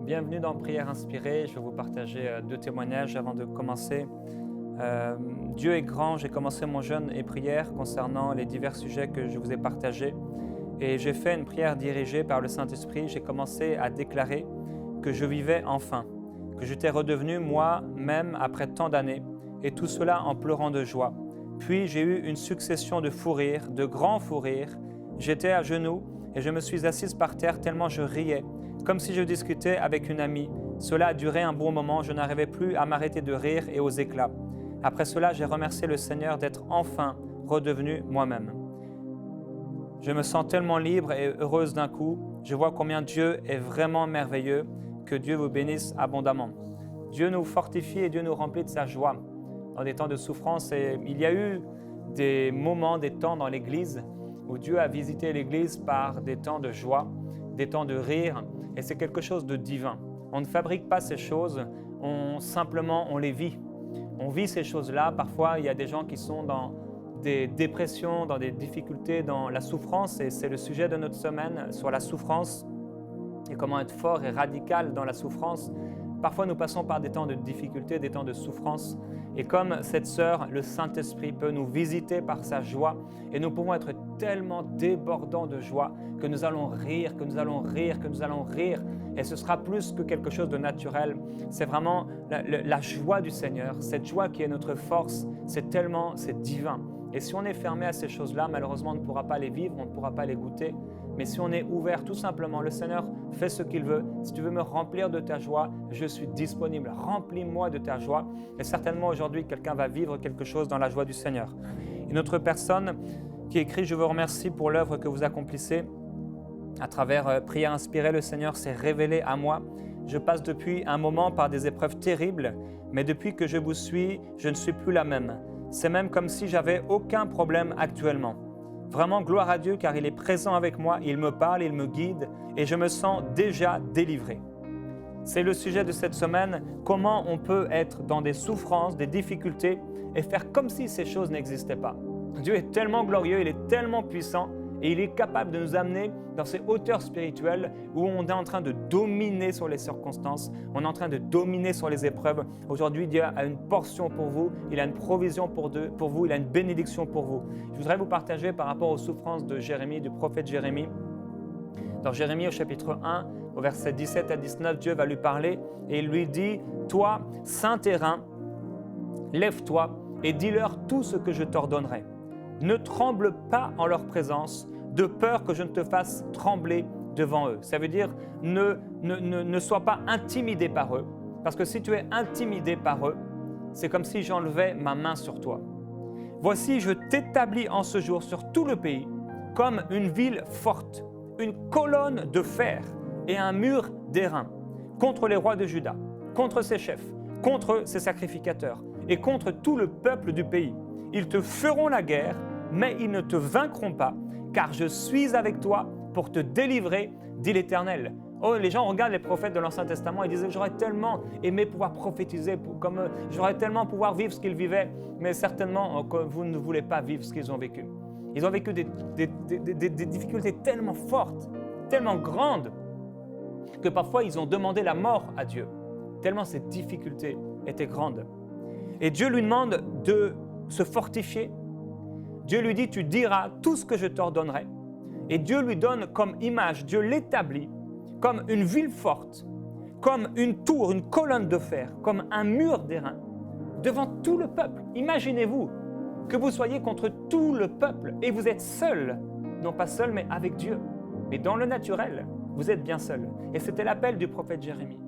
Bienvenue dans Prière Inspirée. Je vais vous partager deux témoignages avant de commencer. Dieu est grand. J'ai commencé mon jeûne et prière concernant les divers sujets que je vous ai partagés. Et j'ai fait une prière dirigée par le Saint-Esprit. J'ai commencé à déclarer que je vivais enfin, que j'étais redevenu moi-même après tant d'années, et tout cela en pleurant de joie. Puis j'ai eu une succession de fous rires, de grands fous rires. J'étais à genoux et je me suis assise par terre tellement je riais, comme si je discutais avec une amie. Cela a duré un bon moment, je n'arrivais plus à m'arrêter de rire et aux éclats. Après cela, j'ai remercié le Seigneur d'être enfin redevenu moi-même. Je me sens tellement libre et heureuse d'un coup. Je vois combien Dieu est vraiment merveilleux. Que Dieu vous bénisse abondamment. Dieu nous fortifie et Dieu nous remplit de sa joie dans des temps de souffrance. Et il y a eu des moments, des temps dans l'Église où Dieu a visité l'Église par des temps de joie, des temps de rire. Et c'est quelque chose de divin. On ne fabrique pas ces choses, simplement on les vit. On vit ces choses-là. Parfois, il y a des gens qui sont dans des dépressions, dans des difficultés, dans la souffrance. Et c'est le sujet de notre semaine sur la souffrance et comment être fort et radical dans la souffrance. Parfois, nous passons par des temps de difficulté, des temps de souffrance. Et comme cette sœur, le Saint-Esprit peut nous visiter par sa joie et nous pouvons être tellement débordants de joie que nous allons rire, que nous allons rire, que nous allons rire. Et ce sera plus que quelque chose de naturel. C'est vraiment la joie du Seigneur, cette joie qui est notre force. C'est divin. Et si on est fermé à ces choses-là, malheureusement, on ne pourra pas les vivre, on ne pourra pas les goûter. Mais si on est ouvert, tout simplement, le Seigneur fait ce qu'il veut. Si tu veux me remplir de ta joie, je suis disponible. Remplis-moi de ta joie. Et certainement aujourd'hui, quelqu'un va vivre quelque chose dans la joie du Seigneur. Une autre personne qui écrit « Je vous remercie pour l'œuvre que vous accomplissez. À travers Prière Inspirée, le Seigneur s'est révélé à moi. Je passe depuis un moment par des épreuves terribles, mais depuis que je vous suis, je ne suis plus la même. C'est même comme si j'avais aucun problème actuellement. Vraiment, gloire à Dieu, car il est présent avec moi, il me parle, il me guide et je me sens déjà délivré. » C'est le sujet de cette semaine, comment on peut être dans des souffrances, des difficultés et faire comme si ces choses n'existaient pas. Dieu est tellement glorieux, il est tellement puissant et il est capable de nous amener dans ces hauteurs spirituelles où on est en train de dominer sur les circonstances, on est en train de dominer sur les épreuves. Aujourd'hui, Dieu a une portion pour vous, il a une provision pour vous, il a une bénédiction pour vous. Je voudrais vous partager par rapport aux souffrances de Jérémie, du prophète Jérémie. Dans Jérémie au chapitre 1, au verset 17 à 19, Dieu va lui parler et il lui dit « Toi, saint terrain, lève-toi et dis-leur tout ce que je t'ordonnerai. Ne tremble pas en leur présence, de peur que je ne te fasse trembler devant eux. » Ça veut dire ne sois pas intimidé par eux, parce que si tu es intimidé par eux, c'est comme si j'enlevais ma main sur toi. « Voici, je t'établis en ce jour sur tout le pays comme une ville forte, une colonne de fer et un mur d'airain contre les rois de Juda, contre ses chefs, contre ses sacrificateurs et contre tout le peuple du pays. Ils te feront la guerre, mais ils ne te vaincront pas, car je suis avec toi pour te délivrer, dit l'Éternel. » Oh, les gens regardent les prophètes de l'Ancien Testament et disent « J'aurais tellement aimé pouvoir prophétiser, comme j'aurais tellement pouvoir vivre ce qu'ils vivaient. » Mais certainement, vous ne voulez pas vivre ce qu'ils ont vécu. Ils ont vécu des difficultés tellement fortes, tellement grandes, que parfois ils ont demandé la mort à Dieu, tellement ces difficultés étaient grandes. Et Dieu lui demande de se fortifier. Dieu lui dit, tu diras tout ce que je t'ordonnerai. Et Dieu lui donne comme image, Dieu l'établit comme une ville forte, comme une tour, une colonne de fer, comme un mur d'airain, devant tout le peuple. Imaginez-vous que vous soyez contre tout le peuple et vous êtes seul, non pas seul, mais avec Dieu. Mais dans le naturel, vous êtes bien seul. Et c'était l'appel du prophète Jérémie.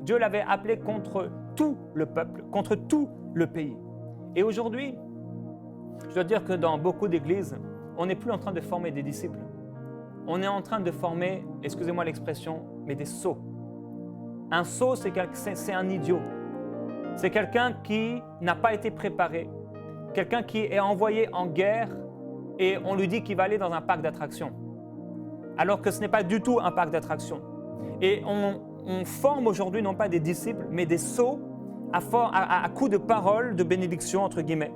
Dieu l'avait appelé contre tout le peuple, contre tout le pays. Et aujourd'hui, je dois dire que dans beaucoup d'églises, on n'est plus en train de former des disciples. On est en train de former, excusez-moi l'expression, mais des sots. Un sot, c'est un idiot. C'est quelqu'un qui n'a pas été préparé, quelqu'un qui est envoyé en guerre et on lui dit qu'il va aller dans un parc d'attractions. Alors que ce n'est pas du tout un parc d'attractions. Et on forme aujourd'hui non pas des disciples, mais des sots à coups de paroles, de bénédiction, entre guillemets,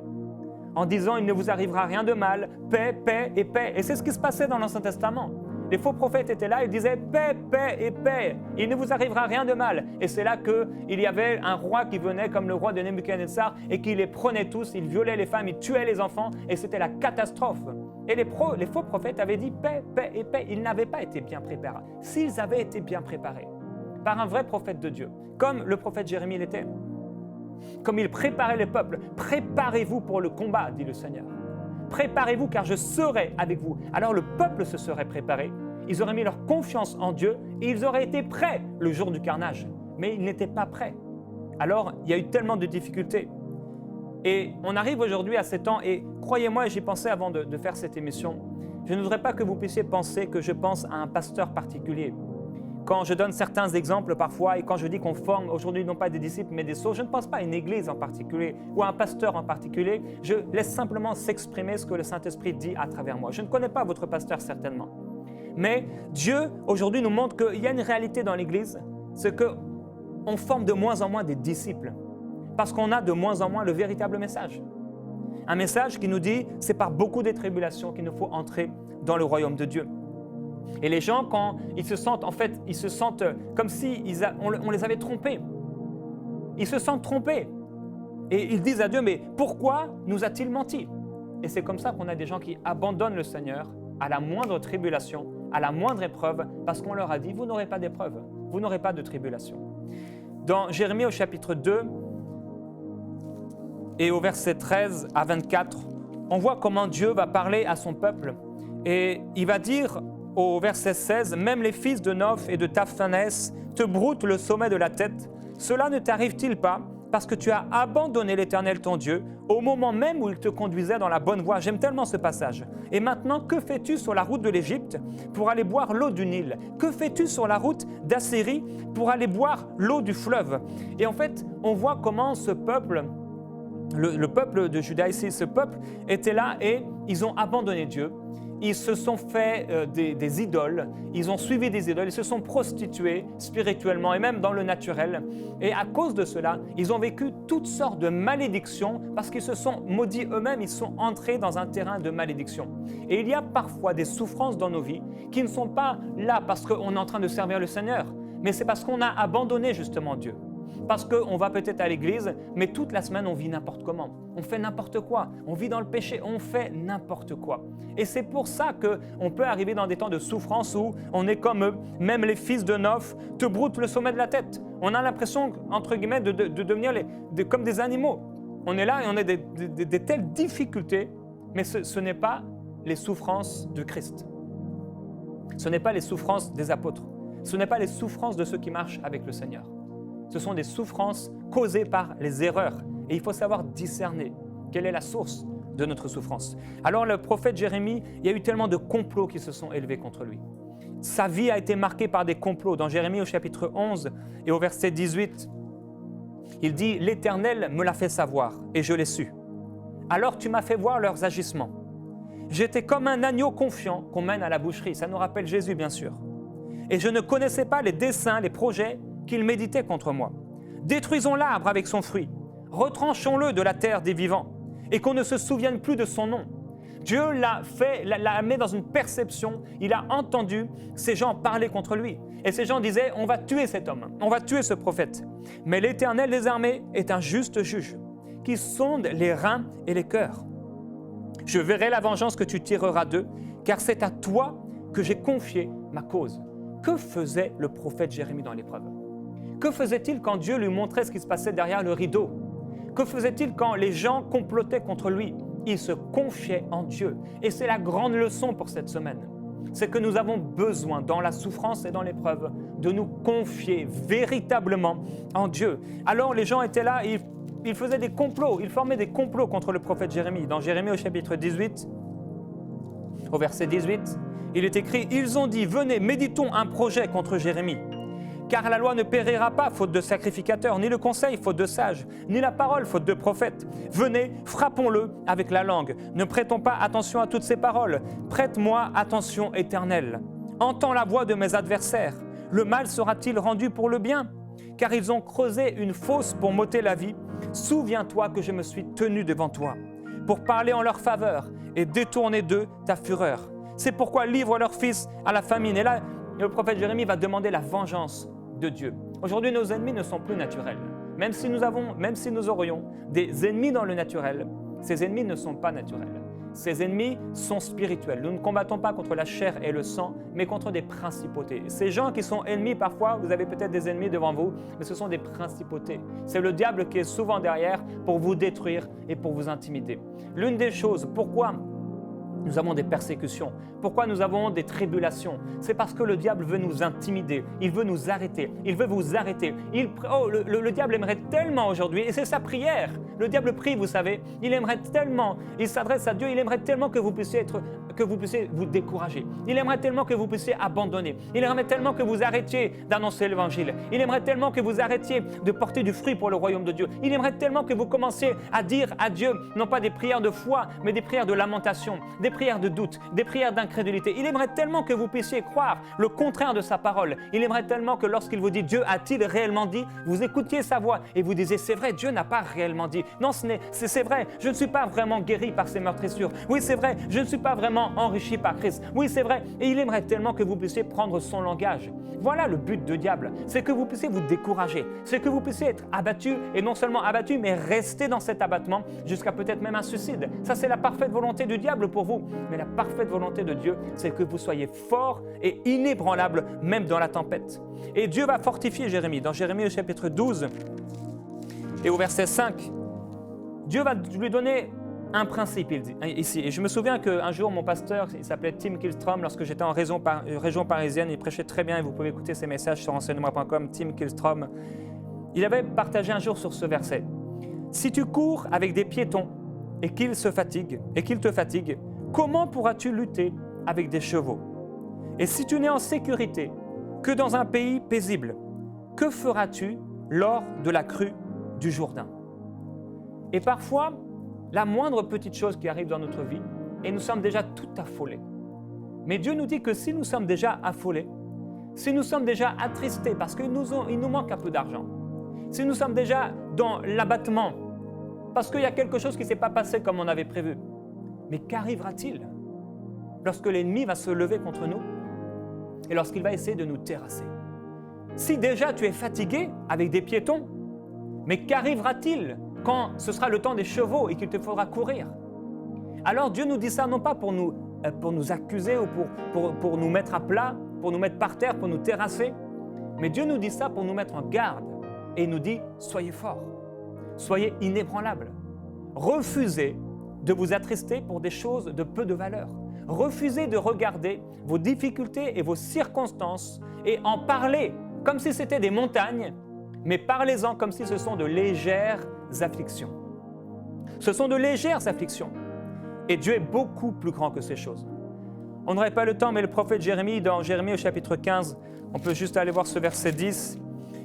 en disant « il ne vous arrivera rien de mal, paix, paix et paix ». Et c'est ce qui se passait dans l'Ancien Testament. Les faux prophètes étaient là, ils disaient paix, paix et paix. Il ne vous arrivera rien de mal. Et c'est là qu'il y avait un roi qui venait comme le roi de Nebuchadnezzar et qui les prenait tous, il violait les femmes, il tuait les enfants et c'était la catastrophe. Et les faux prophètes avaient dit paix, paix et paix. Ils n'avaient pas été bien préparés. S'ils avaient été bien préparés par un vrai prophète de Dieu, comme le prophète Jérémie l'était, comme il préparait le peuple, préparez-vous pour le combat, dit le Seigneur. Préparez-vous car je serai avec vous. Alors le peuple se serait préparé, ils auraient mis leur confiance en Dieu et ils auraient été prêts le jour du carnage. Mais ils n'étaient pas prêts. Alors il y a eu tellement de difficultés. Et on arrive aujourd'hui à ces temps et croyez-moi, j'y pensais avant de faire cette émission, je ne voudrais pas que vous puissiez penser que je pense à un pasteur particulier. Quand je donne certains exemples parfois et quand je dis qu'on forme aujourd'hui non pas des disciples mais des sceaux, je ne pense pas à une église en particulier ou à un pasteur en particulier. Je laisse simplement s'exprimer ce que le Saint-Esprit dit à travers moi. Je ne connais pas votre pasteur certainement. Mais Dieu aujourd'hui nous montre qu'il y a une réalité dans l'église, c'est qu'on forme de moins en moins des disciples parce qu'on a de moins en moins le véritable message. Un message qui nous dit c'est par beaucoup de tribulations qu'il nous faut entrer dans le royaume de Dieu. Et les gens, quand ils se sentent, comme si on les avait trompés. Ils se sentent trompés. Et ils disent à Dieu, mais pourquoi nous a-t-il menti? Et c'est comme ça qu'on a des gens qui abandonnent le Seigneur à la moindre tribulation, à la moindre épreuve, parce qu'on leur a dit, vous n'aurez pas d'épreuve, vous n'aurez pas de tribulation. Dans Jérémie au chapitre 2 et au verset 13 à 24, on voit comment Dieu va parler à son peuple. Et il va dire au verset 16, « Même les fils de Noph et de Taphpanès te broutent le sommet de la tête. Cela ne t'arrive-t-il pas parce que tu as abandonné l'Éternel ton Dieu au moment même où il te conduisait dans la bonne voie ?» J'aime tellement ce passage. « Et maintenant, que fais-tu sur la route de l'Égypte pour aller boire l'eau du Nil? Que fais-tu sur la route d'Assyrie pour aller boire l'eau du fleuve ?» Et en fait, on voit comment ce peuple, le peuple de Juda ici, ce peuple était là et ils ont abandonné Dieu. Ils se sont fait des idoles, ils ont suivi des idoles, ils se sont prostitués spirituellement et même dans le naturel. Et à cause de cela, ils ont vécu toutes sortes de malédictions parce qu'ils se sont maudits eux-mêmes, ils sont entrés dans un terrain de malédiction. Et il y a parfois des souffrances dans nos vies qui ne sont pas là parce qu'on est en train de servir le Seigneur, mais c'est parce qu'on a abandonné justement Dieu. Parce qu'on va peut-être à l'église, mais toute la semaine, on vit n'importe comment. On fait n'importe quoi. On vit dans le péché. On fait n'importe quoi. Et c'est pour ça qu'on peut arriver dans des temps de souffrance où on est comme eux. Même les fils de Noph te broutent le sommet de la tête. On a l'impression, entre guillemets, de devenir comme des animaux. On est là et on a des telles difficultés, mais ce n'est pas les souffrances de Christ. Ce n'est pas les souffrances des apôtres. Ce n'est pas les souffrances de ceux qui marchent avec le Seigneur. Ce sont des souffrances causées par les erreurs. Et il faut savoir discerner quelle est la source de notre souffrance. Alors le prophète Jérémie, il y a eu tellement de complots qui se sont élevés contre lui. Sa vie a été marquée par des complots. Dans Jérémie au chapitre 11 et au verset 18, il dit « L'Éternel me l'a fait savoir et je l'ai su. Alors tu m'as fait voir leurs agissements. J'étais comme un agneau confiant qu'on mène à la boucherie. » Ça nous rappelle Jésus, bien sûr. « Et je ne connaissais pas les desseins, les projets qu'il méditait contre moi. Détruisons l'arbre avec son fruit, retranchons-le de la terre des vivants, et qu'on ne se souvienne plus de son nom. » Dieu l'a amené dans une perception, il a entendu ces gens parler contre lui. Et ces gens disaient, on va tuer cet homme, on va tuer ce prophète. Mais l'Éternel des armées est un juste juge, qui sonde les reins et les cœurs. Je verrai la vengeance que tu tireras d'eux, car c'est à toi que j'ai confié ma cause. Que faisait le prophète Jérémie dans l'épreuve? Que faisait-il quand Dieu lui montrait ce qui se passait derrière le rideau? Que faisait-il quand les gens complotaient contre lui? Il se confiait en Dieu. Et c'est la grande leçon pour cette semaine. C'est que nous avons besoin, dans la souffrance et dans l'épreuve, de nous confier véritablement en Dieu. Alors les gens étaient là, ils faisaient des complots, ils formaient des complots contre le prophète Jérémie. Dans Jérémie au chapitre 18, au verset 18, il est écrit « Ils ont dit, venez, méditons un projet contre Jérémie. Car la loi ne périra pas, faute de sacrificateurs, ni le conseil, faute de sages, ni la parole, faute de prophètes. Venez, frappons-le avec la langue. Ne prêtons pas attention à toutes ces paroles. Prête-moi attention éternelle. Entends la voix de mes adversaires. Le mal sera-t-il rendu pour le bien? Car ils ont creusé une fosse pour m'ôter la vie. Souviens-toi que je me suis tenu devant toi, pour parler en leur faveur et détourner d'eux ta fureur. C'est pourquoi livrent leurs fils à la famine. Et là, le prophète Jérémie va demander la vengeance de Dieu. Aujourd'hui, nos ennemis ne sont plus naturels. Même si nous aurions des ennemis dans le naturel, ces ennemis ne sont pas naturels. Ces ennemis sont spirituels. Nous ne combattons pas contre la chair et le sang, mais contre des principautés. Ces gens qui sont ennemis, parfois, vous avez peut-être des ennemis devant vous, mais ce sont des principautés. C'est le diable qui est souvent derrière pour vous détruire et pour vous intimider. L'une des choses, pourquoi nous avons des persécutions, pourquoi nous avons des tribulations, c'est parce que le diable veut nous intimider, il veut nous arrêter, il veut vous arrêter. Le diable aimerait tellement aujourd'hui, et c'est sa prière, le diable prie, vous savez, il aimerait tellement, il s'adresse à Dieu, il aimerait tellement que vous puissiez vous décourager, il aimerait tellement que vous puissiez abandonner, il aimerait tellement que vous arrêtiez d'annoncer l'évangile, il aimerait tellement que vous arrêtiez de porter du fruit pour le royaume de Dieu, il aimerait tellement que vous commenciez à dire à Dieu, non pas des prières de foi, mais des prières de lamentation, des prières de doute, des prières d'incrédulité. Il aimerait tellement que vous puissiez croire le contraire de sa parole. Il aimerait tellement que lorsqu'il vous dit « Dieu a-t-il réellement dit ?» vous écoutiez sa voix et vous disiez « C'est vrai, Dieu n'a pas réellement dit. Non, c'est vrai, je ne suis pas vraiment guéri par ces meurtrissures. Oui, c'est vrai, je ne suis pas vraiment enrichi par Christ. Oui, c'est vrai. » Et il aimerait tellement que vous puissiez prendre son langage. Voilà le but du diable, c'est que vous puissiez vous décourager, c'est que vous puissiez être abattu, et non seulement abattu, mais rester dans cet abattement jusqu'à peut-être même un suicide. Ça, c'est la parfaite volonté du diable pour vous. Mais la parfaite volonté de Dieu, c'est que vous soyez fort et inébranlable, même dans la tempête. Et Dieu va fortifier Jérémie. Dans Jérémie au chapitre 12 et au verset 5, Dieu va lui donner un principe ici. Et je me souviens qu'un jour, mon pasteur, il s'appelait Tim Killstrom, lorsque j'étais en région parisienne, il prêchait très bien, et vous pouvez écouter ses messages sur enseignement.com, Tim Killstrom. Il avait partagé un jour sur ce verset. « Si tu cours avec des piétons et qu'ils te fatiguent, comment pourras-tu lutter avec des chevaux? Et si tu n'es en sécurité que dans un pays paisible, que feras-tu lors de la crue du Jourdain ?» Et parfois, la moindre petite chose qui arrive dans notre vie, et nous sommes déjà tout affolés. Mais Dieu nous dit que si nous sommes déjà affolés, si nous sommes déjà attristés parce qu'il nous manque un peu d'argent, si nous sommes déjà dans l'abattement, parce qu'il y a quelque chose qui ne s'est pas passé comme on avait prévu, mais qu'arrivera-t-il lorsque l'ennemi va se lever contre nous et lorsqu'il va essayer de nous terrasser? Si déjà tu es fatigué avec des piétons, mais qu'arrivera-t-il quand ce sera le temps des chevaux et qu'il te faudra courir? Alors Dieu nous dit ça non pas pour nous accuser ou pour nous mettre à plat, pour nous mettre par terre, pour nous terrasser, mais Dieu nous dit ça pour nous mettre en garde et il nous dit « Soyez forts, soyez inébranlables, refusez de vous attrister pour des choses de peu de valeur. Refusez de regarder vos difficultés et vos circonstances et en parler comme si c'était des montagnes, mais parlez-en comme si ce sont de légères afflictions. Ce sont de légères afflictions. Et Dieu est beaucoup plus grand que ces choses. On n'aurait pas le temps, mais le prophète Jérémie, dans Jérémie au chapitre 15, on peut juste aller voir ce verset 10,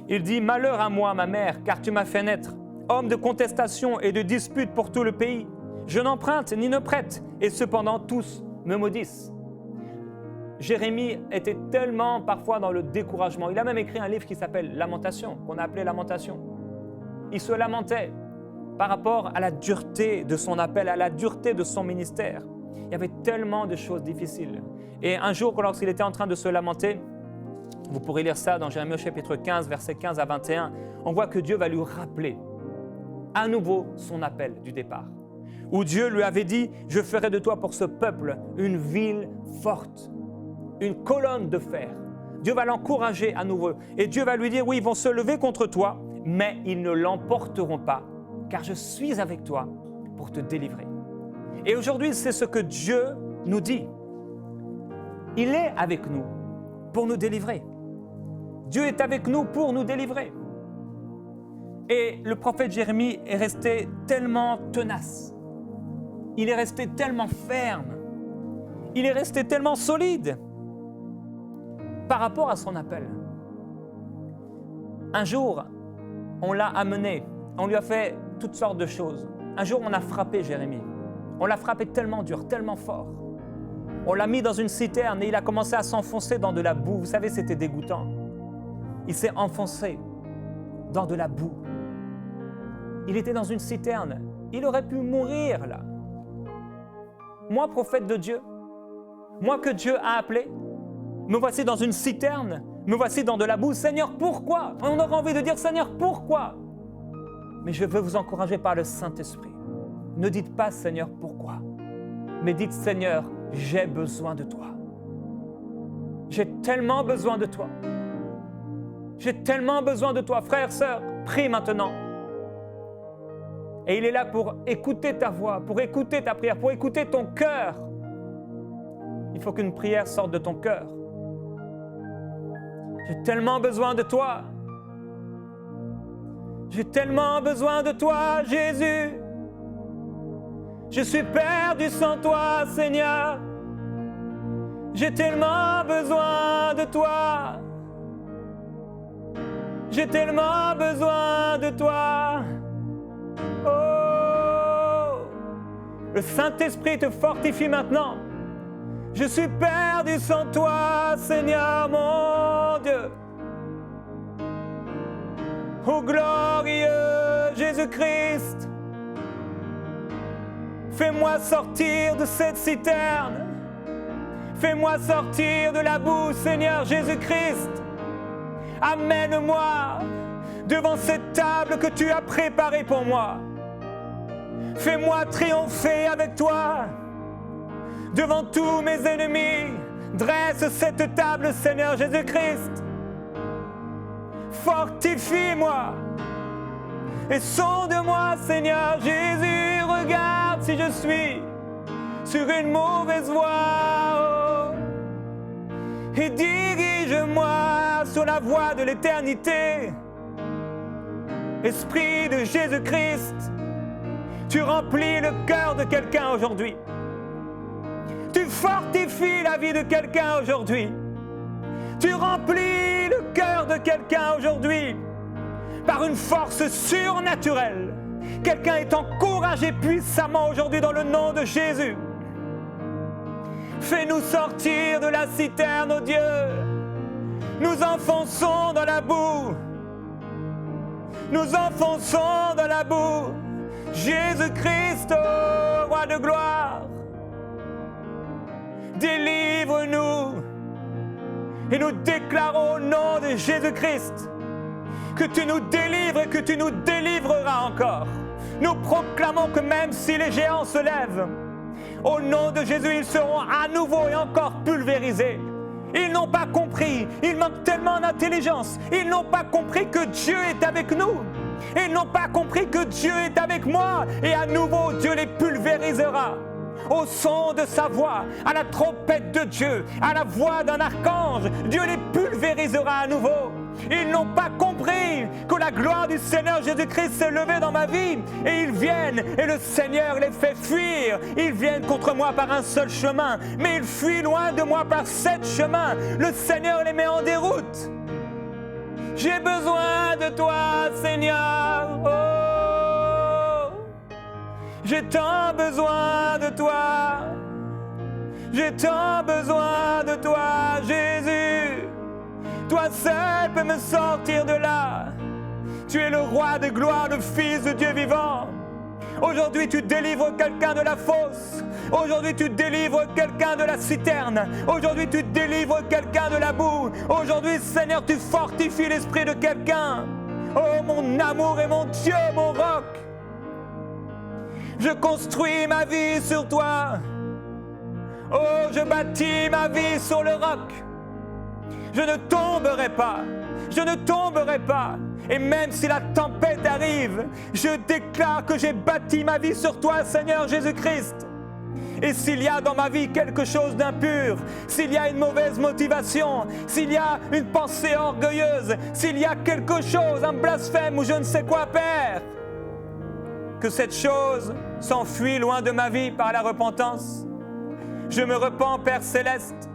il dit « Malheur à moi, ma mère, car tu m'as fait naître, homme de contestation et de dispute pour tout le pays. Je n'emprunte ni ne prête, et cependant tous me maudissent. » Jérémie était tellement parfois dans le découragement. Il a même écrit un livre qui s'appelle Lamentation, qu'on a appelé Lamentation. Il se lamentait par rapport à la dureté de son appel, à la dureté de son ministère. Il y avait tellement de choses difficiles. Et un jour, lorsqu'il était en train de se lamenter, vous pourrez lire ça dans Jérémie au chapitre 15, versets 15 à 21, on voit que Dieu va lui rappeler à nouveau son appel du départ, où Dieu lui avait dit « Je ferai de toi pour ce peuple une ville forte, une colonne de fer. » Dieu va l'encourager à nouveau et Dieu va lui dire « Oui, ils vont se lever contre toi, mais ils ne l'emporteront pas, car je suis avec toi pour te délivrer. » Et aujourd'hui, c'est ce que Dieu nous dit. Il est avec nous pour nous délivrer. Dieu est avec nous pour nous délivrer. Et le prophète Jérémie est resté tellement tenace. Il est resté tellement ferme. Il est resté tellement solide par rapport à son appel. Un jour, on l'a amené, on lui a fait toutes sortes de choses. Un jour, on a frappé Jérémie. On l'a frappé tellement dur, tellement fort. On l'a mis dans une citerne et il a commencé à s'enfoncer dans de la boue. Vous savez, c'était dégoûtant. Il s'est enfoncé dans de la boue. Il était dans une citerne. Il aurait pu mourir là. Moi, prophète de Dieu, Moi que Dieu a appelé, me voici dans une citerne, me voici dans de la boue. Seigneur, pourquoi? On aura envie de dire, Seigneur, pourquoi? Mais je veux vous encourager par le Saint-Esprit. Ne dites pas, Seigneur, pourquoi? Mais dites, Seigneur, j'ai besoin de toi. J'ai tellement besoin de toi. J'ai tellement besoin de toi. Frères, sœurs, prie maintenant. Et il est là pour écouter ta voix, pour écouter ta prière, pour écouter ton cœur. Il faut qu'une prière sorte de ton cœur. J'ai tellement besoin de toi. J'ai tellement besoin de toi, Jésus. Je suis perdu sans toi, Seigneur. J'ai tellement besoin de toi. J'ai tellement besoin de toi. Oh, le Saint-Esprit te fortifie maintenant. Je suis perdu sans toi, Seigneur mon Dieu. Ô glorieux Jésus-Christ, fais-moi sortir de cette citerne. Fais-moi sortir de la boue, Seigneur Jésus-Christ. Amène-moi devant cette table que tu as préparée pour moi. Fais-moi triompher avec toi. Devant tous mes ennemis, dresse cette table, Seigneur Jésus-Christ. Fortifie-moi et sonde-moi, Seigneur Jésus. Regarde si je suis sur une mauvaise voie. Oh. Et dirige-moi sur la voie de l'éternité. Esprit de Jésus-Christ, tu remplis le cœur de quelqu'un aujourd'hui. Tu fortifies la vie de quelqu'un aujourd'hui. Tu remplis le cœur de quelqu'un aujourd'hui par une force surnaturelle. Quelqu'un est encouragé puissamment aujourd'hui dans le nom de Jésus. Fais-nous sortir de la citerne, ô Dieu. Nous enfonçons dans la boue. Nous enfonçons dans la boue. Jésus-Christ, ô roi de gloire. Délivre-nous et nous déclarons au nom de Jésus-Christ que tu nous délivres et que tu nous délivreras encore. Nous proclamons que même si les géants se lèvent, au nom de Jésus, ils seront à nouveau et encore pulvérisés. Ils n'ont pas compris, ils manquent tellement d'intelligence, ils n'ont pas compris que Dieu est avec nous. Ils n'ont pas compris que Dieu est avec moi et à nouveau Dieu les pulvérisera. Au son de sa voix, à la trompette de Dieu, à la voix d'un archange, Dieu les pulvérisera à nouveau. Ils n'ont pas compris que la gloire du Seigneur Jésus-Christ s'est levée dans ma vie et ils viennent et le Seigneur les fait fuir. Ils viennent contre moi par un seul chemin, mais ils fuient loin de moi par 7 chemins. Le Seigneur les met en déroute. J'ai besoin de toi, Seigneur. Oh. J'ai tant besoin de toi. J'ai tant besoin de toi, Jésus. Toi seul peux me sortir de là. Tu es le roi de gloire, le Fils de Dieu vivant. Aujourd'hui, tu délivres quelqu'un de la fosse. Aujourd'hui, tu délivres quelqu'un de la citerne. Aujourd'hui, tu délivres quelqu'un de la boue. Aujourd'hui, Seigneur, tu fortifies l'esprit de quelqu'un. Oh, mon amour et mon Dieu, mon roc. Je construis ma vie sur toi. Oh, je bâtis ma vie sur le roc. Je ne tomberai pas. Je ne tomberai pas. Et même si la tempête arrive, je déclare que j'ai bâti ma vie sur toi, Seigneur Jésus-Christ. Et s'il y a dans ma vie quelque chose d'impur, s'il y a une mauvaise motivation, s'il y a une pensée orgueilleuse, s'il y a quelque chose, un blasphème ou je ne sais quoi, Père, que cette chose s'enfuit loin de ma vie par la repentance. Je me repens, Père Céleste,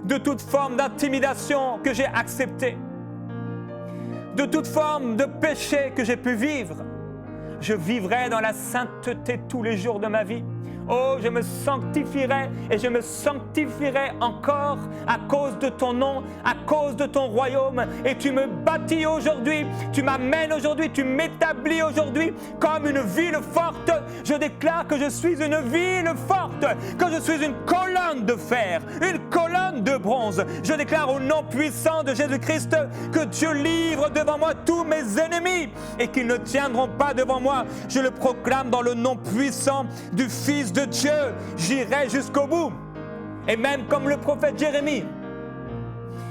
de toute forme d'intimidation que j'ai acceptée, de toute forme de péché que j'ai pu vivre. Je vivrai dans la sainteté tous les jours de ma vie. Oh, je me sanctifierai et je me sanctifierai encore à cause de ton nom, à cause de ton royaume. Et tu me bâtis aujourd'hui, tu m'amènes aujourd'hui, tu m'établis aujourd'hui comme une ville forte. Je déclare que je suis une ville forte, que je suis une colonne de fer, une colonne de bronze. Je déclare au nom puissant de Jésus-Christ que Dieu livre devant moi tous mes ennemis et qu'ils ne tiendront pas devant moi. Je le proclame dans le nom puissant du Fils de Dieu. J'irai jusqu'au bout. Et même comme le prophète Jérémie,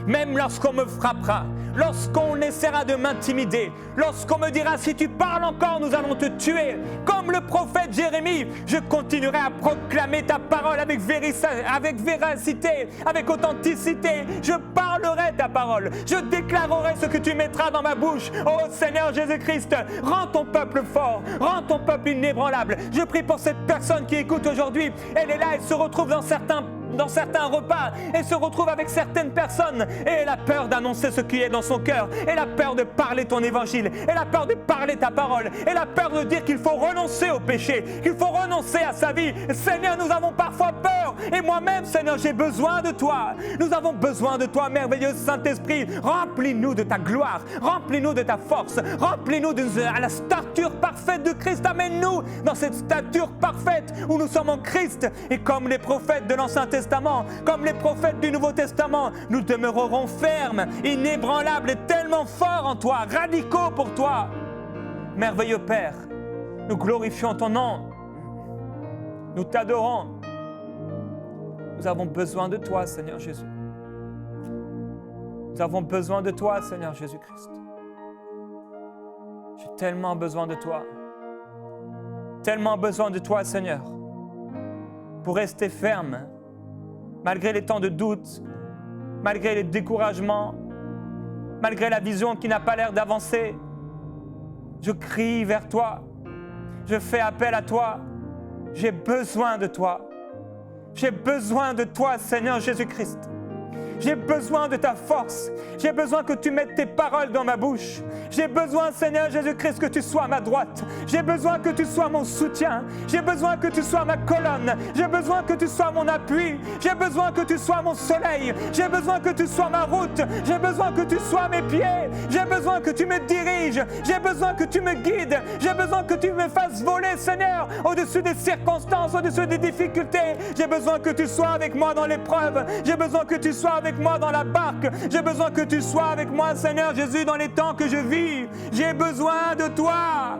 même lorsqu'on me frappera, lorsqu'on essaiera de m'intimider, lorsqu'on me dira si tu parles encore, nous allons te tuer. Comme le prophète Jérémie, je continuerai à proclamer ta parole avec véracité, avec authenticité. Je parlerai ta parole, je déclarerai ce que tu mettras dans ma bouche. Oh Seigneur Jésus-Christ, rends ton peuple fort, rends ton peuple inébranlable. Je prie pour cette personne qui écoute aujourd'hui. Elle est là, elle se retrouve dans certains repas, elle se retrouve avec certaines personnes et elle a peur d'annoncer ce qui est dans son cœur, elle a peur de parler ton évangile, elle a peur de parler ta parole, elle a peur de dire qu'il faut renoncer au péché, qu'il faut renoncer à sa vie. Seigneur, nous avons parfois peur et moi-même, Seigneur, j'ai besoin de toi. Nous avons besoin de toi, merveilleux Saint-Esprit. Remplis-nous de ta gloire, remplis-nous de ta force, remplis-nous à la stature parfaite de Christ. Amène-nous dans cette stature parfaite où nous sommes en Christ et comme les prophètes de l'Ancien Testament, comme les prophètes du Nouveau Testament, nous demeurerons fermes, inébranlables et tellement forts en toi, radicaux pour toi. Merveilleux Père, nous glorifions ton nom, nous t'adorons. Nous avons besoin de toi, Seigneur Jésus. Nous avons besoin de toi, Seigneur Jésus-Christ. J'ai tellement besoin de toi, tellement besoin de toi, Seigneur, pour rester ferme, malgré les temps de doute, malgré les découragements, malgré la vision qui n'a pas l'air d'avancer. Je crie vers toi, je fais appel à toi, j'ai besoin de toi. J'ai besoin de toi, Seigneur Jésus-Christ. J'ai besoin de ta force. J'ai besoin que tu mettes tes paroles dans ma bouche. J'ai besoin, Seigneur Jésus-Christ, que tu sois à ma droite. J'ai besoin que tu sois mon soutien. J'ai besoin que tu sois ma colonne. J'ai besoin que tu sois mon appui. J'ai besoin que tu sois mon soleil. J'ai besoin que tu sois ma route. J'ai besoin que tu sois mes pieds. J'ai besoin que tu me diriges. J'ai besoin que tu me guides. J'ai besoin que tu me fasses voler, Seigneur, au-dessus des circonstances, au-dessus des difficultés. J'ai besoin que tu sois avec moi dans l'épreuve. J'ai besoin que tu sois avec moi dans la barque. J'ai besoin que tu sois avec moi, Seigneur Jésus, dans les temps que je vis. J'ai besoin de toi.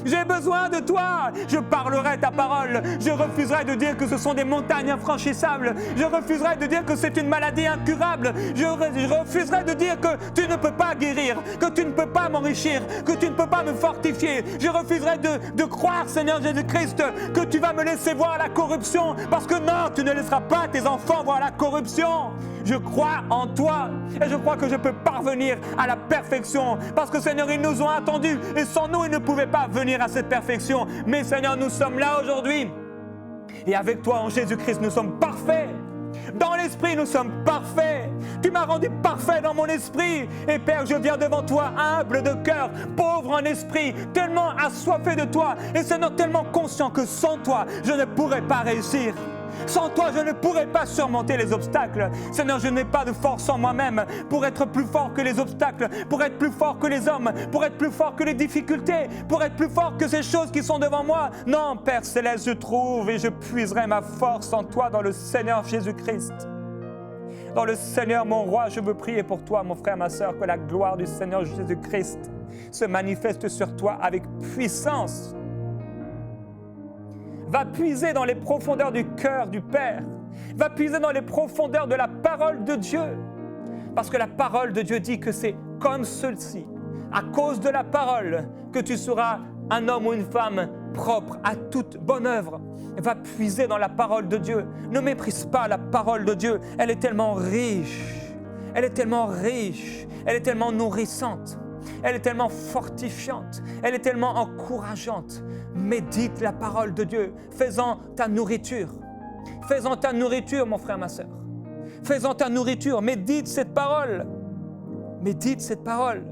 J'ai besoin de toi. Je parlerai ta parole. Je refuserai de dire que ce sont des montagnes infranchissables. Je refuserai de dire que c'est une maladie incurable. Je refuserai de dire que tu ne peux pas guérir, que tu ne peux pas m'enrichir, que tu ne peux pas me fortifier. Je refuserai de croire, Seigneur Jésus-Christ, que tu vas me laisser voir la corruption, parce que non, tu ne laisseras pas tes enfants voir la corruption. Je crois en toi et je crois que je peux parvenir à la perfection, parce que, Seigneur, ils nous ont attendus et sans nous, ils ne pouvaient pas venir à cette perfection. Mais, Seigneur, nous sommes là aujourd'hui et avec toi en Jésus-Christ, nous sommes parfaits. Dans l'esprit, nous sommes parfaits. Tu m'as rendu parfait dans mon esprit. Et Père, je viens devant toi humble de cœur, pauvre en esprit, tellement assoiffé de toi et, Seigneur, tellement conscient que sans toi, je ne pourrais pas réussir. Sans toi, je ne pourrais pas surmonter les obstacles. Seigneur, je n'ai pas de force en moi-même pour être plus fort que les obstacles, pour être plus fort que les hommes, pour être plus fort que les difficultés, pour être plus fort que ces choses qui sont devant moi. Non, Père Céleste, je trouve et je puiserai ma force en toi dans le Seigneur Jésus-Christ. Dans le Seigneur, mon roi, je veux prier pour toi, mon frère, ma sœur, que la gloire du Seigneur Jésus-Christ se manifeste sur toi avec puissance. Va puiser dans les profondeurs du cœur du Père. Va puiser dans les profondeurs de la parole de Dieu. Parce que la parole de Dieu dit que c'est comme ceci, à cause de la parole, que tu seras un homme ou une femme propre à toute bonne œuvre. Va puiser dans la parole de Dieu. Ne méprise pas la parole de Dieu. Elle est tellement riche. Elle est tellement riche. Elle est tellement nourrissante. Elle est tellement fortifiante. Elle est tellement encourageante. Médite la parole de Dieu. Fais-en ta nourriture. Fais-en ta nourriture, mon frère, ma sœur. Fais-en ta nourriture. Médite cette parole. Médite cette parole.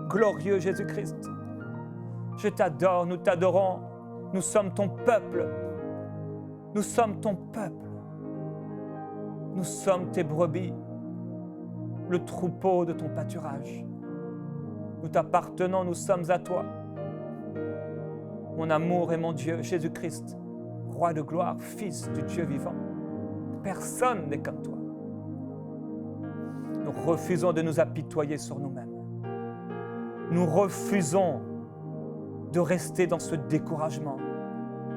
Glorieux Jésus-Christ. Je t'adore, nous t'adorons. Nous sommes ton peuple. Nous sommes ton peuple. Nous sommes tes brebis, le troupeau de ton pâturage. Nous t'appartenons, nous sommes à toi. Mon amour et mon Dieu, Jésus-Christ, Roi de gloire, Fils du Dieu vivant. Personne n'est comme toi. Nous refusons de nous apitoyer sur nous-mêmes. Nous refusons de rester dans ce découragement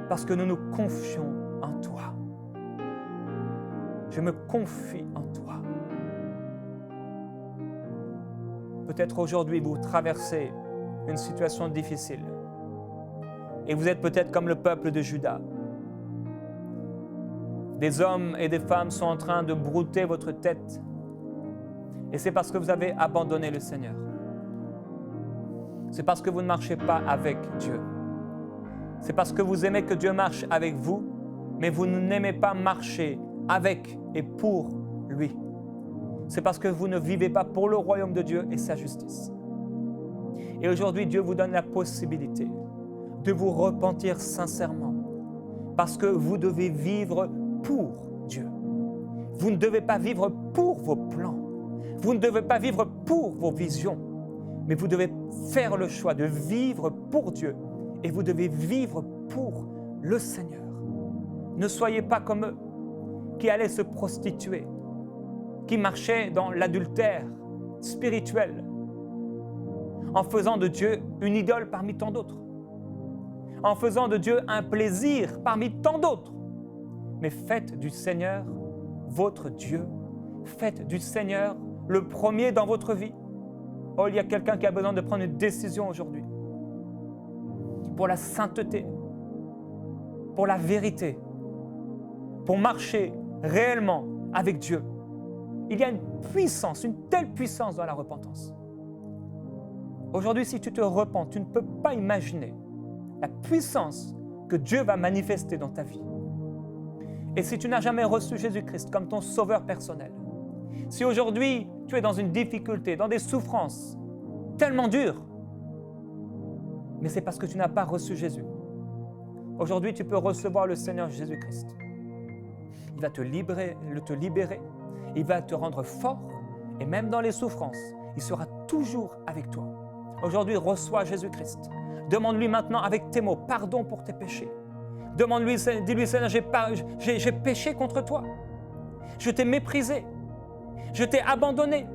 parce que nous nous confions en toi. Je me confie en toi. Peut-être aujourd'hui vous traversez une situation difficile et vous êtes peut-être comme le peuple de Juda. Des hommes et des femmes sont en train de brouter votre tête et c'est parce que vous avez abandonné le Seigneur. C'est parce que vous ne marchez pas avec Dieu. C'est parce que vous aimez que Dieu marche avec vous, mais vous n'aimez pas marcher avec et pour lui. C'est parce que vous ne vivez pas pour le royaume de Dieu et sa justice. Et aujourd'hui, Dieu vous donne la possibilité de vous repentir sincèrement parce que vous devez vivre pour Dieu. Vous ne devez pas vivre pour vos plans. Vous ne devez pas vivre pour vos visions, mais vous devez faire le choix de vivre pour Dieu et vous devez vivre pour le Seigneur. Ne soyez pas comme eux qui allaient se prostituer, qui marchaient dans l'adultère spirituel en faisant de Dieu une idole parmi tant d'autres, en faisant de Dieu un plaisir parmi tant d'autres. Mais faites du Seigneur votre Dieu, faites du Seigneur le premier dans votre vie. Oh, il y a quelqu'un qui a besoin de prendre une décision aujourd'hui pour la sainteté, pour la vérité, pour marcher réellement avec Dieu. Il y a une puissance, une telle puissance dans la repentance. Aujourd'hui, si tu te repens, tu ne peux pas imaginer la puissance que Dieu va manifester dans ta vie. Et si tu n'as jamais reçu Jésus-Christ comme ton sauveur personnel, si aujourd'hui tu es dans une difficulté, dans des souffrances tellement dures, mais c'est parce que tu n'as pas reçu Jésus. Aujourd'hui, tu peux recevoir le Seigneur Jésus-Christ. Il va te libérer, il va te rendre fort et même dans les souffrances, il sera toujours avec toi. Aujourd'hui, reçois Jésus-Christ. Demande-lui maintenant avec tes mots pardon pour tes péchés. Demande-lui, dis-lui Seigneur, j'ai péché contre toi. Je t'ai méprisé. Je t'ai abandonné.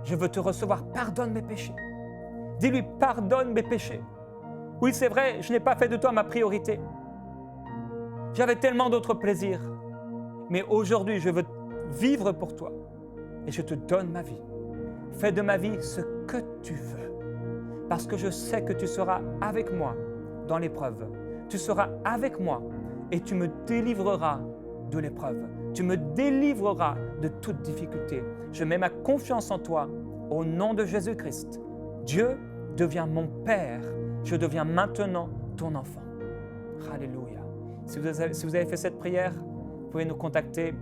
Je veux te recevoir, pardonne mes péchés. Dis-lui, pardonne mes péchés. Oui, c'est vrai, je n'ai pas fait de toi ma priorité. J'avais tellement d'autres plaisirs. Mais aujourd'hui, je veux vivre pour toi. Et je te donne ma vie. Fais de ma vie ce que tu veux. Parce que je sais que tu seras avec moi dans l'épreuve. Tu seras avec moi et tu me délivreras de l'épreuve. Tu me délivreras de toute difficulté. Je mets ma confiance en toi au nom de Jésus-Christ. Dieu devient mon Père. Je deviens maintenant ton enfant. Alléluia. Si vous avez fait cette prière, vous pouvez nous contacter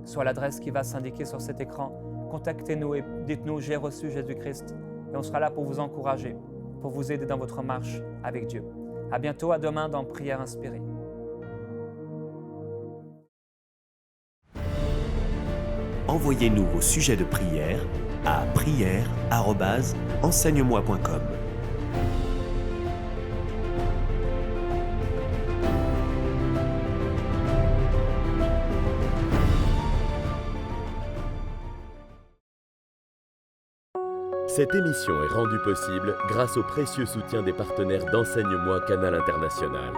sur l'adresse qui va s'indiquer sur cet écran. Contactez-nous et dites-nous « J'ai reçu Jésus-Christ » et on sera là pour vous encourager, pour vous aider dans votre marche avec Dieu. À bientôt, à demain dans Prière inspirée. Envoyez-nous vos sujets de prière à prière@enseigne-moi.com. Cette émission est rendue possible grâce au précieux soutien des partenaires d'Enseigne-moi Canal International.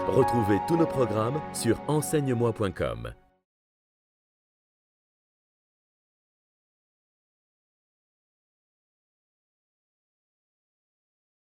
Retrouvez tous nos programmes sur enseigne-moi.com.